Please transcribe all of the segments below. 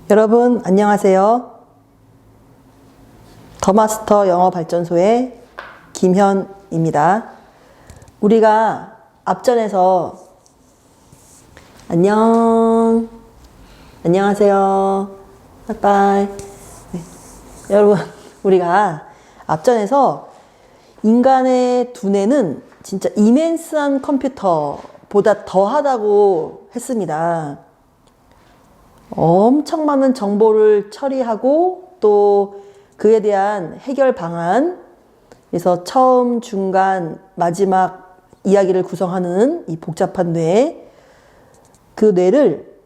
여러분 안녕하세요. 더마스터 영어발전소의 김현입니다. 우리가 앞전에서 안녕하세요. 빠이빠이. 네. 여러분 우리가 앞전에서 인간의 두뇌는 진짜 이멘스한 컴퓨터보다 더하다고 했습니다. 엄청 많은 정보를 처리하고 또 그에 대한 해결 방안, 그래서 처음, 중간, 마지막 이야기를 구성하는 이 복잡한 뇌, 그 뇌를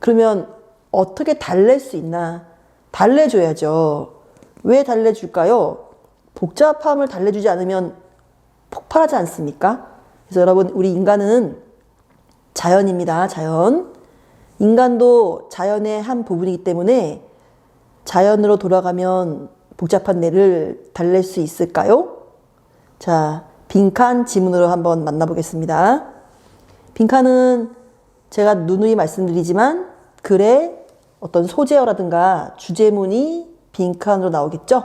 그러면 어떻게 달랠 수 있나? 달래줘야죠. 왜 달래줄까요? 복잡함을 달래주지 않으면 폭발하지 않습니까? 그래서 여러분, 우리 인간은 자연입니다. 자연. 인간도 자연의 한 부분이기 때문에 자연으로 돌아가면 복잡한 뇌를 달랠 수 있을까요? 자, 빈칸 지문으로 한번 만나보겠습니다. 빈칸은 제가 누누이 말씀드리지만 글에 어떤 소재어라든가 주제문이 빈칸으로 나오겠죠?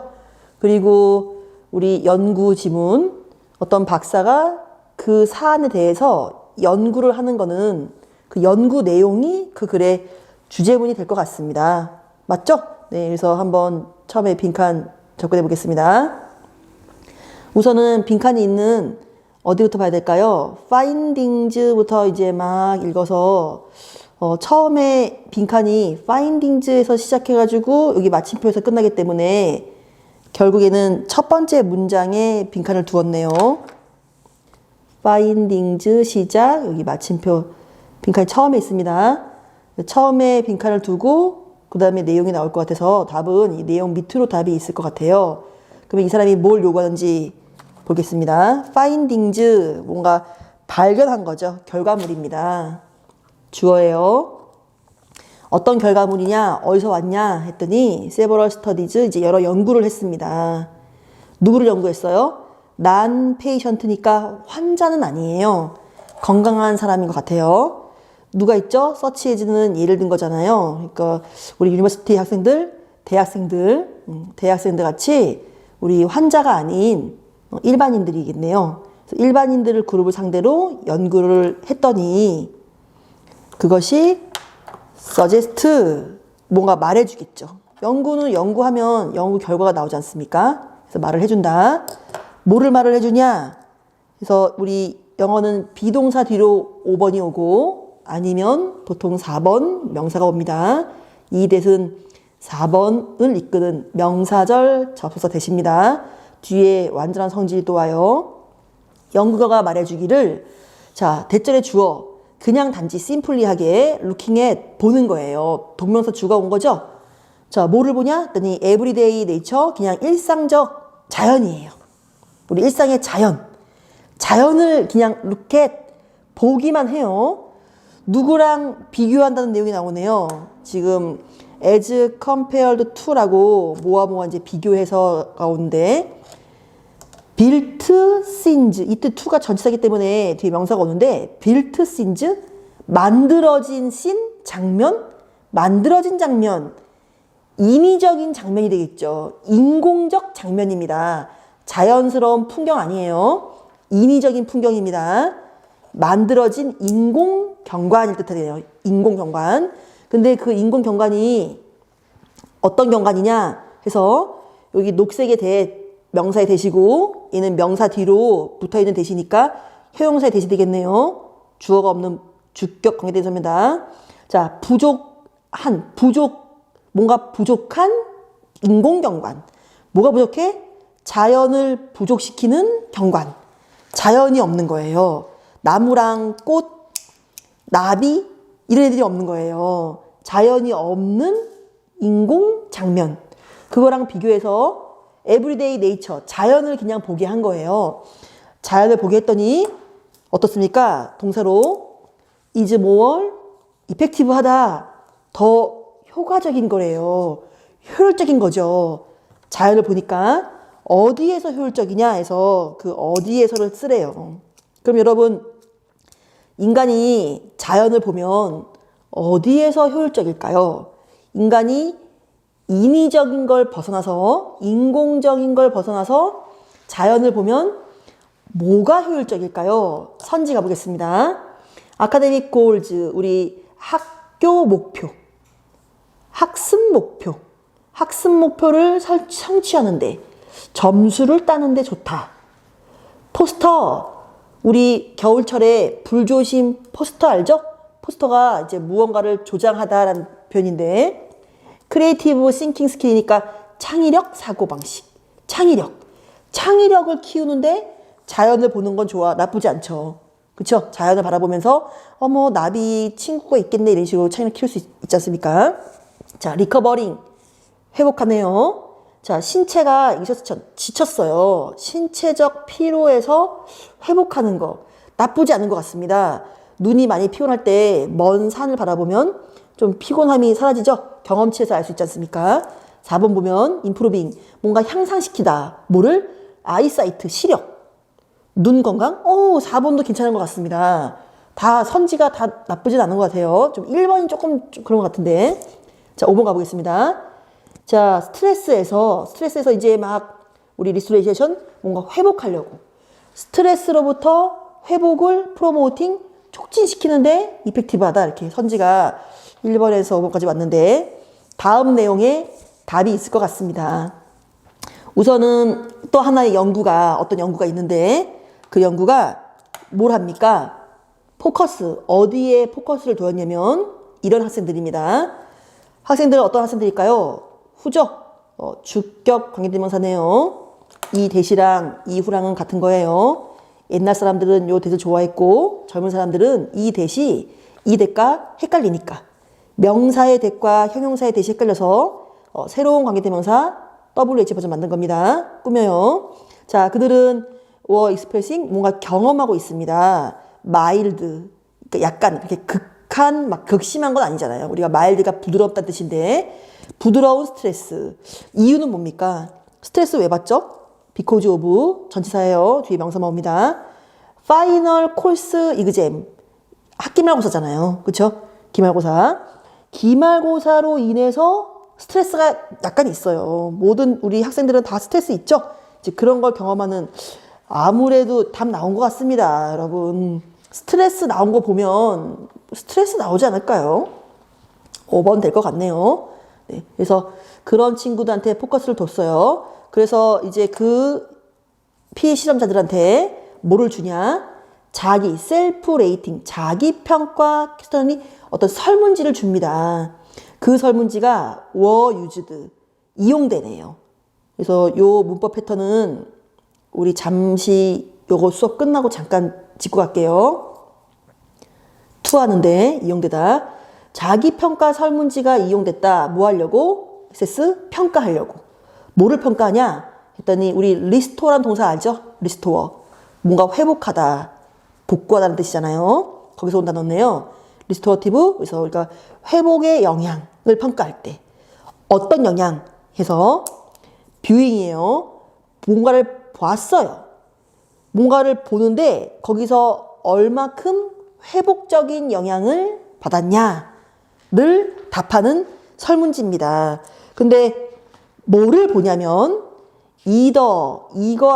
그리고 우리 연구 지문, 어떤 박사가 그 사안에 대해서 연구를 하는 거는 그 연구 내용이 그 글의 주제문이 될 것 같습니다. 맞죠? 네, 그래서 한번 처음에 빈칸 접근해 보겠습니다. 우선은 빈칸이 있는 어디부터 봐야 될까요? findings부터 이제 막 읽어서 처음에 빈칸이 findings에서 시작해가지고 여기 마침표에서 끝나기 때문에 결국에는 첫 번째 문장에 빈칸을 두었네요. findings 시작, 여기 마침표 빈칸이 처음에 있습니다. 처음에 빈칸을 두고 그 다음에 내용이 나올 것 같아서 답은 이 내용 밑으로 답이 있을 것 같아요. 그러면 이 사람이 뭘 요구하는지 보겠습니다. findings, 뭔가 발견한 거죠. 결과물입니다. 주어예요. 어떤 결과물이냐, 어디서 왔냐 했더니 several studies, 이제 여러 연구를 했습니다. 누구를 연구했어요? non patient니까 환자는 아니에요. 건강한 사람인 것 같아요. 누가 있죠? 서치에즈는 예를 든 거잖아요. 그러니까 우리 유니버시티 학생들, 대학생들 같이 우리 환자가 아닌 일반인들이겠네요. 그래서 일반인들을 그룹을 상대로 연구를 했더니 그것이 suggest, 뭔가 말해주겠죠. 연구는 연구하면 연구 결과가 나오지 않습니까? 그래서 말을 해준다. 뭐를 말을 해주냐? 그래서 우리 영어는 비동사 뒤로 5번이 오고 아니면 보통 4번 명사가 옵니다. 이 대신 4번을 이끄는 명사절 접속사 대시입니다. 뒤에 완전한 성질도 와요. 연구가가 말해주기를, 자, 대절의 주어, 그냥 단지 심플리하게 looking at, 보는 거예요. 동명사 주가 온 거죠? 자, 뭐를 보냐? 했더니 everyday nature, 그냥 일상적 자연이에요. 우리 일상의 자연. 자연을 그냥 look at, 보기만 해요. 누구랑 비교한다는 내용이 나오네요. 지금 as compared to라고 뭐와 이제 비교해서가 오는데 built since, 이때 to가 전치사이기 때문에 뒤에 명사가 오는데 built since, 만들어진 씬, 장면, 만들어진 장면, 인위적인 장면이 되겠죠. 인공적 장면입니다. 자연스러운 풍경 아니에요. 인위적인 풍경입니다. 만들어진 인공 경관일 듯하네요. 인공 경관. 근데 그 인공 경관이 어떤 경관이냐 해서 여기 녹색의 대, 명사의 대시고 얘는 명사 뒤로 붙어있는 대시니까 형용사의 대시 되겠네요. 주어가 없는 주격 관계대명사입니다. 자, 뭔가 부족한 인공 경관. 뭐가 부족해? 자연을 부족시키는 경관. 자연이 없는 거예요. 나무랑 꽃, 나비 이런 애들이 없는 거예요. 자연이 없는 인공 장면. 그거랑 비교해서 everyday nature, 자연을 그냥 보게 한 거예요. 자연을 보게 했더니 어떻습니까? 동사로 is more effective 하다. 더 효과적인 거래요. 효율적인 거죠. 자연을 보니까 어디에서 효율적이냐 해서 그 어디에서를 쓰래요. 그럼 여러분, 인간이 자연을 보면 어디에서 효율적일까요? 인간이 인위적인 걸 벗어나서 인공적인 걸 벗어나서 자연을 보면 뭐가 효율적일까요? 선지 가보겠습니다. 아카데믹 골즈, 우리 학교 목표, 학습 목표, 학습 목표를 성취하는데 점수를 따는데 좋다. 포스터, 우리 겨울철에 불조심 포스터 알죠? 포스터가 이제 무언가를 조장하다라는 표현인데, 크리에이티브 싱킹 스킬이니까 창의력, 사고방식, 창의력을 키우는데 자연을 보는 건 좋아, 나쁘지 않죠. 그쵸? 자연을 바라보면서 어머 나비 친구가 있겠네 이런 식으로 창의력 키울 수 있지 않습니까? 자, 리커버링, 회복하네요. 자, 신체가 지쳤어요. 신체적 피로에서 회복하는 거 나쁘지 않은 것 같습니다. 눈이 많이 피곤할 때 먼 산을 바라보면 좀 피곤함이 사라지죠? 경험치에서 알 수 있지 않습니까? 4번 보면 임프로빙, 뭔가 향상시키다. 뭐를? 아이사이트, 시력, 눈 건강? 4번도 괜찮은 것 같습니다. 다 선지가 다 나쁘진 않은 것 같아요. 좀 1번이 조금 좀 그런 것 같은데. 자, 5번 가보겠습니다. 자, 스트레스에서 이제 막 우리 리스토레이션 뭔가 회복하려고 스트레스로부터 회복을 프로모팅 촉진시키는데 이펙티브하다, 이렇게 선지가 1번에서 5번까지 왔는데, 다음 내용에 답이 있을 것 같습니다. 우선은 또 하나의 어떤 연구가 있는데, 그 연구가 뭘 합니까? 포커스, 어디에 포커스를 두었냐면 이런 학생들입니다. 학생들은 어떤 학생들일까요? 후적, 주격 관계대명사네요. 이 대시랑 이후랑은 같은 거예요. 옛날 사람들은 요 대를 좋아했고 젊은 사람들은 이 대시, 이 대가 헷갈리니까 명사의 대과 형용사의 대시 헷갈려서 새로운 관계대명사 WH 버전 만든 겁니다. 꾸며요. 자, 그들은 were expressing, 뭔가 경험하고 있습니다. mild, 그러니까 약간 이렇게 극한, 막 극심한 건 아니잖아요. 우리가 mild가 부드럽다는 뜻인데, 부드러운 스트레스. 이유는 뭡니까? 스트레스 왜 받죠? because of, 전치사예요. 뒤에 명사 나옵니다. final course exam, 학기말고사잖아요. 그쵸? 기말고사. 기말고사로 인해서 스트레스가 약간 있어요. 모든 우리 학생들은 다 스트레스 있죠? 이제 그런 걸 경험하는, 아무래도 답 나온 것 같습니다. 여러분, 스트레스 나온 거 보면 스트레스 나오지 않을까요? 5번 될 것 같네요. 네, 그래서 그런 친구들한테 포커스를 뒀어요. 그래서 이제 그 피해 실험자들한테 뭐를 주냐? 자기 셀프 레이팅, 자기 평가 퀘스천이 어떤 설문지를 줍니다. 그 설문지가 were used, 이용되네요. 그래서 요 문법 패턴은 우리 잠시 요거 수업 끝나고 잠깐 짚고 갈게요. to 하는데 이용되다. 자기 평가 설문지가 이용됐다. 뭐 하려고? SS 평가하려고. 뭐를 평가하냐? 했더니 우리 리스토어라는 동사 알죠? 리스토어. 뭔가 회복하다, 복구하다는 뜻이잖아요. 거기서 온 단어네요. 리스토어티브. 그래서 우리가 회복의 영향을 평가할 때 어떤 영향 해서 뷰잉이에요. 뭔가를 봤어요. 뭔가를 보는데 거기서 얼마큼 회복적인 영향을 받았냐를 답하는 설문지입니다. 근데 뭐를 보냐면 이거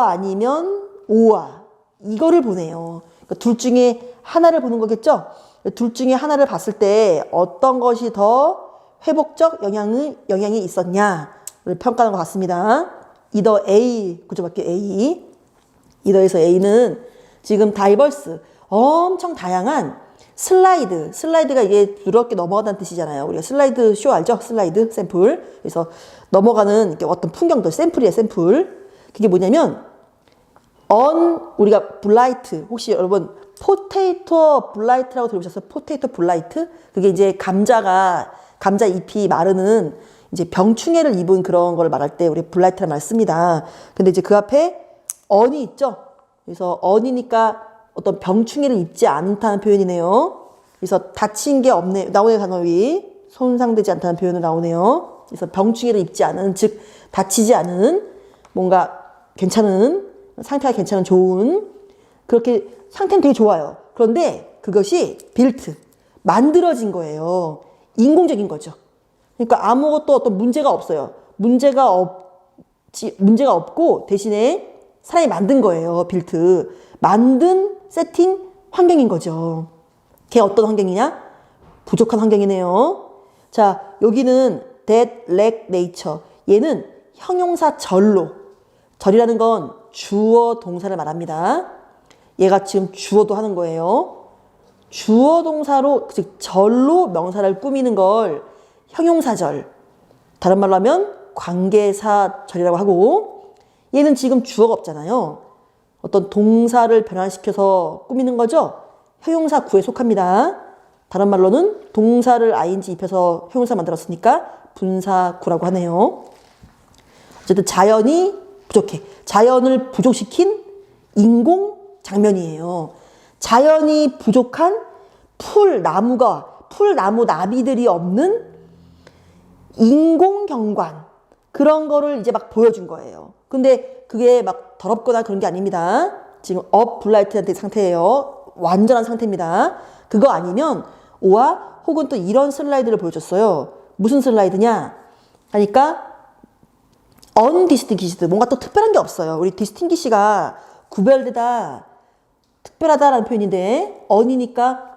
아니면 오아, 이거를 보네요. 그러니까 둘 중에 하나를 보는 거겠죠? 둘 중에 하나를 봤을 때 어떤 것이 더 회복적 영향이 있었냐를 평가하는 것 같습니다. 이더 A, 구조밖에 A. 이더에서 A는 지금 다이버스, 엄청 다양한 슬라이드가 이게 부드럽게 넘어가다는 뜻이잖아요. 우리가 슬라이드 쇼 알죠? 슬라이드 샘플. 그래서 넘어가는 어떤 풍경들, 샘플이에요, 샘플. 그게 뭐냐면 우리가 블라이트, 혹시 여러분 포테이토 블라이트라고 들어보셨어요? 포테이토 블라이트? 그게 이제 감자 잎이 마르는 이제 병충해를 입은 그런 걸 말할 때 우리 블라이트라는 말 씁니다. 근데 이제 그 앞에 언이 있죠? 그래서 언이니까 어떤 병충해를 입지 않다는 표현이네요. 그래서 다친 게 없네, 나오네요, 단어위. 손상되지 않다는 표현을 나오네요. 그래서 병충해를 입지 않은, 즉, 다치지 않은, 뭔가 괜찮은, 상태가 괜찮은, 좋은, 그렇게 상태는 되게 좋아요. 그런데 그것이 빌트, 만들어진 거예요. 인공적인 거죠. 그러니까 아무것도 어떤 문제가 없어요. 문제가 없고 대신에 사람이 만든 거예요. 빌트. 만든 세팅 환경인 거죠. 걔 어떤 환경이냐? 부족한 환경이네요. 자, 여기는 that lack nature. 얘는 형용사 절로. 절이라는 건 주어 동사를 말합니다. 얘가 지금 주어도 하는 거예요. 주어 동사로, 즉 절로 명사를 꾸미는 걸 형용사절. 다른 말로 하면 관계사절이라고 하고, 얘는 지금 주어가 없잖아요. 어떤 동사를 변환시켜서 꾸미는 거죠. 형용사 구에 속합니다. 다른 말로는 동사를 ing 입혀서 형용사 만들었으니까 분사구라고 하네요. 어쨌든 자연이 부족해. 자연을 부족시킨 인공 장면이에요. 자연이 부족한 풀나무 나비들이 없는 인공 경관. 그런 거를 이제 막 보여준 거예요. 근데 그게 막 더럽거나 그런 게 아닙니다. 지금 블라이트 상태예요. 완전한 상태입니다. 그거 아니면 오와 혹은 또 이런 슬라이드를 보여줬어요. 무슨 슬라이드냐 하니까 undistinguished. 뭔가 또 특별한 게 없어요. 우리 distinguish가 구별되다, 특별하다라는 표현인데 un이니까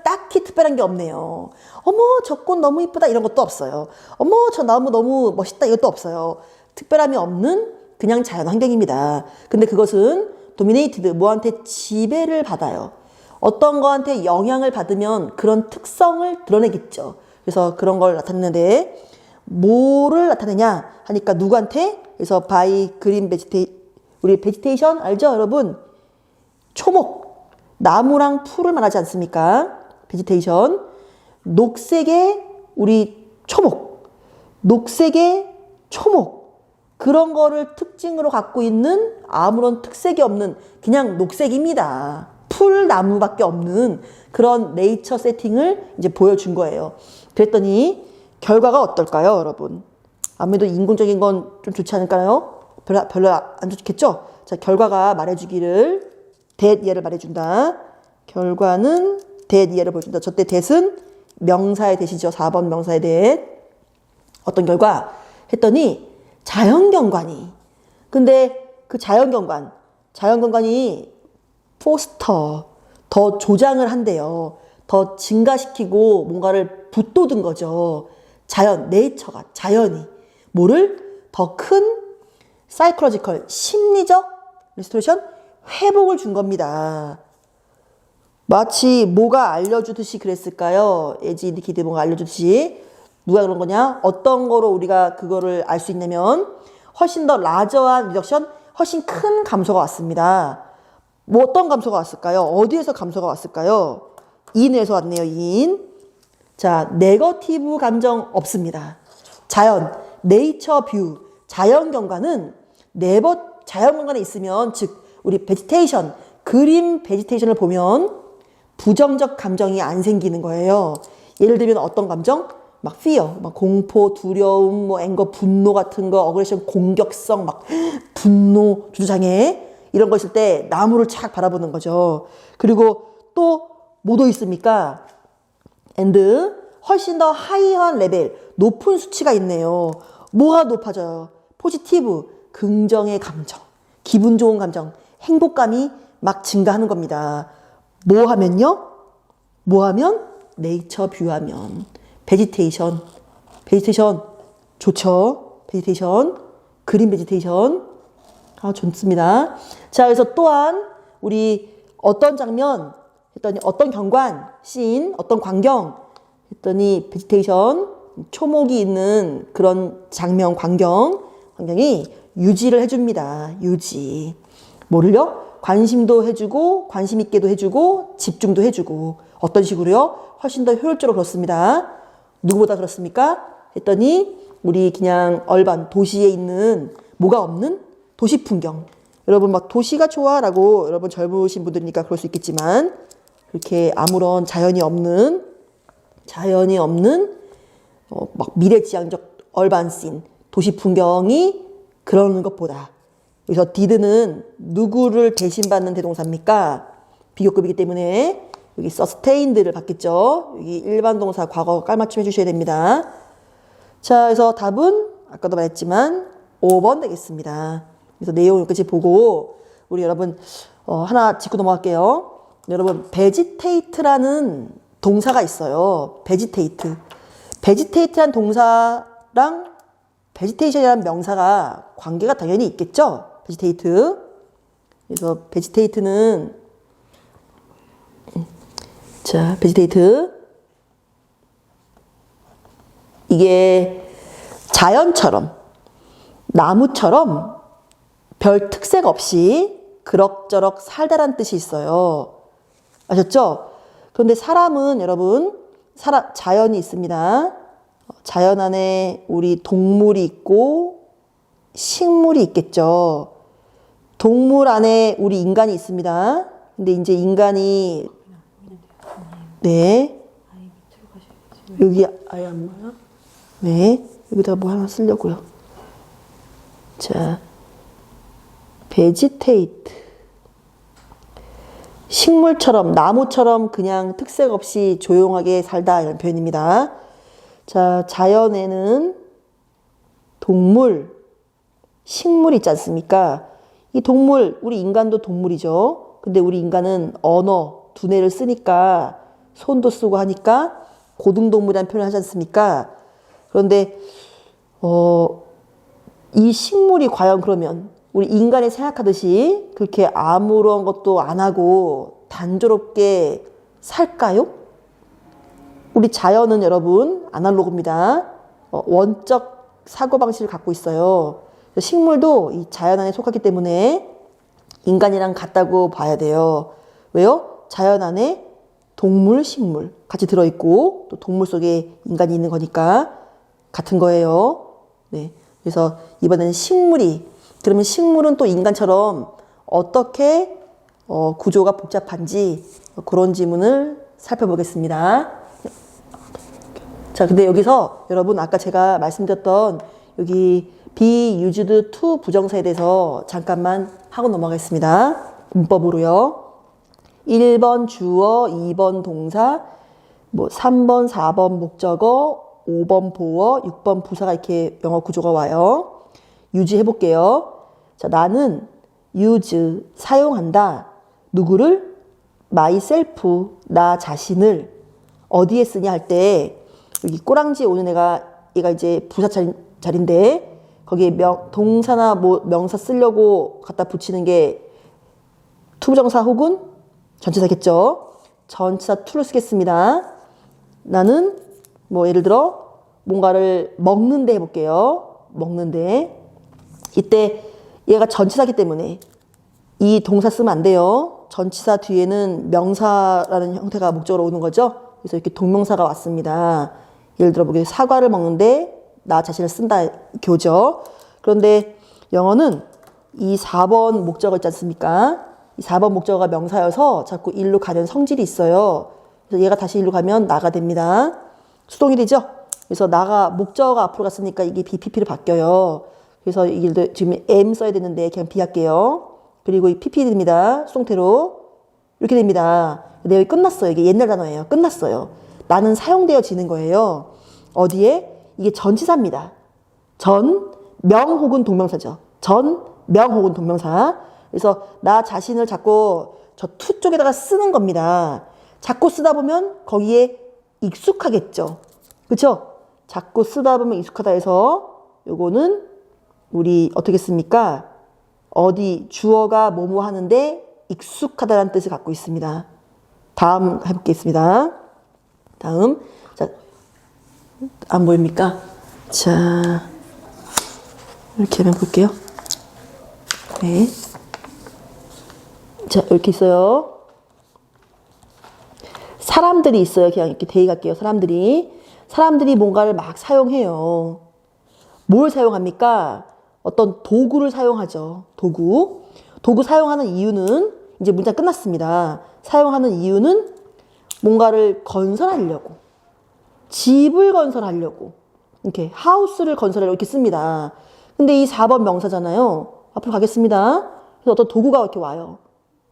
딱히 특별한 게 없네요. 어머, 저 꽃 너무 이쁘다 이런 것도 없어요. 어머, 저 나무 너무 멋있다 이것도 없어요. 특별함이 없는 그냥 자연 환경입니다. 근데 그것은 dominated, 뭐한테 지배를 받아요. 어떤 거한테 영향을 받으면 그런 특성을 드러내겠죠. 그래서 그런 걸 나타내는데 뭐를 나타내냐 하니까 누구한테? 그래서 by green 우리 vegetation 알죠 여러분? 초목, 나무랑 풀을 말하지 않습니까? vegetation. 녹색의 우리 초목, 녹색의 초목. 그런 거를 특징으로 갖고 있는 아무런 특색이 없는 그냥 녹색입니다. 풀나무밖에 없는 그런 네이처 세팅을 이제 보여준 거예요. 그랬더니 결과가 어떨까요, 여러분? 아무래도 인공적인 건 좀 좋지 않을까요? 별로 안 좋겠죠? 자, 결과가 말해주기를 that 예를 말해준다. 결과는 that 예를 보여준다. 저때 that은 명사의 that이죠. 4번 명사의 that. 어떤 결과? 했더니 자연경관이. 근데 그 자연경관이 포스터, 더 조장을 한대요. 더 증가시키고 뭔가를 붙돋은 거죠. 네이처가, 자연이. 뭐를? 더 큰 사이콜로지컬, 심리적 리스토레이션, 회복을 준 겁니다. 마치 뭐가 알려주듯이 그랬을까요? 에지 인디키드 뭐가 알려주듯이. 누가 그런 거냐? 어떤 거로 우리가 그거를 알 수 있냐면 훨씬 더 라저한 리덕션, 훨씬 큰 감소가 왔습니다. 뭐 어떤 감소가 왔을까요? 어디에서 감소가 왔을까요? 인에서 왔네요. 인. 자, 네거티브 감정 없습니다. 네이처 뷰, 자연경관은 자연경관에 있으면 즉 우리 베지테이션, 그린 베지테이션을 보면 부정적 감정이 안 생기는 거예요. 예를 들면 어떤 감정? 막 fear, 막 공포, 두려움, 뭐 앵거, 분노 같은 거, 어그레션, 공격성, 막 분노, 주저장애 이런 거 있을 때 나무를 착 바라보는 거죠. 그리고 또 뭐도 있습니까? and 훨씬 더 하이한 레벨, 높은 수치가 있네요. 뭐가 높아져요? 포지티브, 긍정의 감정, 기분 좋은 감정, 행복감이 막 증가하는 겁니다. 뭐 하면요? 뭐 하면? 네이처 뷰하면. 베지테이션 좋죠. 베지테이션, 그린 베지테이션. 좋습니다. 자, 그래서 또한 우리 어떤 장면 했더니 어떤 경관, 씬, 어떤 광경 했더니 베지테이션, 초목이 있는 그런 장면, 광경이 유지를 해줍니다. 유지. 뭐를요? 관심도 해주고, 관심 있게도 해주고, 집중도 해주고. 어떤 식으로요? 훨씬 더 효율적으로 그렇습니다. 누구보다 그렇습니까? 했더니 우리 그냥 얼반 도시에 있는 뭐가 없는 도시 풍경. 여러분 막 도시가 좋아라고 여러분 젊으신 분들이니까 그럴 수 있겠지만 그렇게 아무런 자연이 없는 막 미래지향적 얼반 씬, 도시 풍경이 그러는 것보다. 여기서 did는 누구를 대신받는 대동사입니까? 비교급이기 때문에 여기 sustained를 받겠죠. 여기 일반 동사 과거 깔맞춤 해주셔야 됩니다. 자, 그래서 답은 아까도 말했지만 5번 되겠습니다. 그래서 내용을 여기까지 보고 우리 여러분 하나 짚고 넘어갈게요. 여러분 vegetate라는 동사가 있어요. vegetate. vegetate라는 동사랑 vegetation이라는 명사가 관계가 당연히 있겠죠. vegetate. 그래서 vegetate는 자, vegetate 이게 자연처럼 나무처럼 별 특색 없이 그럭저럭 살다란 뜻이 있어요. 아셨죠? 그런데 사람은 여러분 자연이 있습니다. 자연 안에 우리 동물이 있고 식물이 있겠죠. 동물 안에 우리 인간이 있습니다. 근데 이제 인간이 네 여기 아예 안 보여? 네 여기다가 뭐 하나 쓰려고요. 자 vegetate 식물처럼 나무처럼 그냥 특색 없이 조용하게 살다 이런 표현입니다. 자 자연에는 동물, 식물 있지 않습니까? 이 동물 우리 인간도 동물이죠. 근데 우리 인간은 언어, 두뇌를 쓰니까 손도 쓰고 하니까 고등동물이라는 표현을 하지 않습니까? 그런데 이 식물이 과연 그러면 우리 인간이 생각하듯이 그렇게 아무런 것도 안 하고 단조롭게 살까요? 우리 자연은 여러분 아날로그입니다. 원적 사고방식을 갖고 있어요. 식물도 이 자연 안에 속하기 때문에 인간이랑 같다고 봐야 돼요. 왜요? 자연 안에 동물, 식물 같이 들어있고 또 동물 속에 인간이 있는 거니까 같은 거예요. 네. 그래서 이번에는 그러면 식물은 또 인간처럼 어떻게 구조가 복잡한지 그런 지문을 살펴보겠습니다. 자, 근데 여기서 여러분 아까 제가 말씀드렸던 여기 be used to 부정사에 대해서 잠깐만 하고 넘어가겠습니다. 문법으로요. 1번 주어, 2번 동사, 3번, 4번 목적어, 5번 보어, 6번 부사가 이렇게 영어 구조가 와요. use 해볼게요. 자, 나는 use, 사용한다. 누구를? myself, 나 자신을. 어디에 쓰냐 할 때, 여기 꼬랑지에 오는 얘가 이제 부사 자리인데, 거기에 동사나 명사 쓰려고 갖다 붙이는 게 투부정사 혹은 전치사겠죠. 전치사 to를 쓰겠습니다. 나는 예를 들어 뭔가를 먹는데 해볼게요. 먹는데. 이때 얘가 전치사기 때문에 이 동사 쓰면 안 돼요. 전치사 뒤에는 명사라는 형태가 목적으로 오는 거죠. 그래서 이렇게 동명사가 왔습니다. 예를 들어 보게 사과를 먹는데 나 자신을 쓴다 이렇게 오죠. 그런데 영어는 이 4번 목적어 있지 않습니까? 이 4번 목적어가 명사여서 자꾸 일로 가는 성질이 있어요. 그래서 얘가 다시 일로 가면 나가 됩니다. 수동일이죠? 그래서 나가 목적어가 앞으로 갔으니까 이게 BPP로 바뀌어요. 그래서 이게 지금 am 써야 되는데 그냥 B 할게요. 그리고 이 PP 됩니다. 수동태로. 이렇게 됩니다. 내용이 끝났어요. 이게 옛날 단어예요. 끝났어요. 나는 사용되어지는 거예요. 어디에? 이게 전치사입니다. 명 혹은 동명사죠. 명 혹은 동명사. 그래서 나 자신을 자꾸 저 to 쪽에다가 쓰는 겁니다. 자꾸 쓰다 보면 거기에 익숙하겠죠. 그렇죠? 자꾸 쓰다 보면 익숙하다 해서 요거는 우리 어떻게 씁니까? 어디 주어가 뭐뭐 하는데 익숙하다라는 뜻을 갖고 있습니다. 다음 해보겠습니다. 다음 자, 안 보입니까? 자 이렇게 한번 볼게요. 네. 자 이렇게 있어요. 사람들이 있어요. 그냥 이렇게 대입할게요. 사람들이 뭔가를 막 사용해요. 뭘 사용합니까? 어떤 도구를 사용하죠. 도구 사용하는 이유는 이제 문장 끝났습니다. 사용하는 이유는 뭔가를 건설하려고, 집을 건설하려고, 이렇게 하우스를 건설하려고 이렇게 씁니다. 근데 이 4번 명사잖아요. 앞으로 가겠습니다. 그래서 어떤 도구가 이렇게 와요.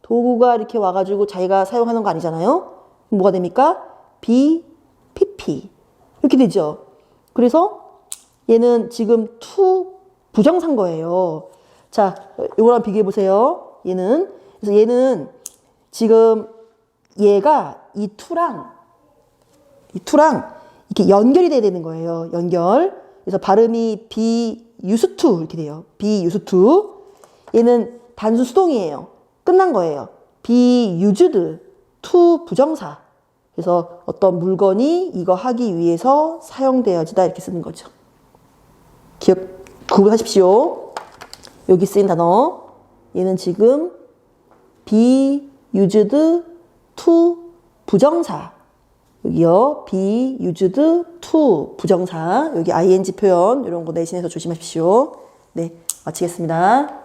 도구가 이렇게 와가지고 자기가 사용하는 거 아니잖아요. 뭐가 됩니까? PP 이렇게 되죠. 그래서 얘는 지금 to 부정사인 거예요. 자, 요거랑 비교해 보세요. 그래서 얘는 지금 얘가 이 to랑 이렇게 연결이 돼야 되는 거예요. 연결. 그래서 발음이 be used to 이렇게 돼요. be used to. 얘는 단순 수동이에요. 끝난 거예요. be used to 부정사. 그래서 어떤 물건이 이거 하기 위해서 사용되어지다 이렇게 쓰는 거죠. 구분하십시오. 여기 쓰인 단어. 얘는 지금 be used to 부정사. 여기요. be used to 부정사. 여기 ing 표현 이런 거 내신해서 조심하십시오. 네, 마치겠습니다.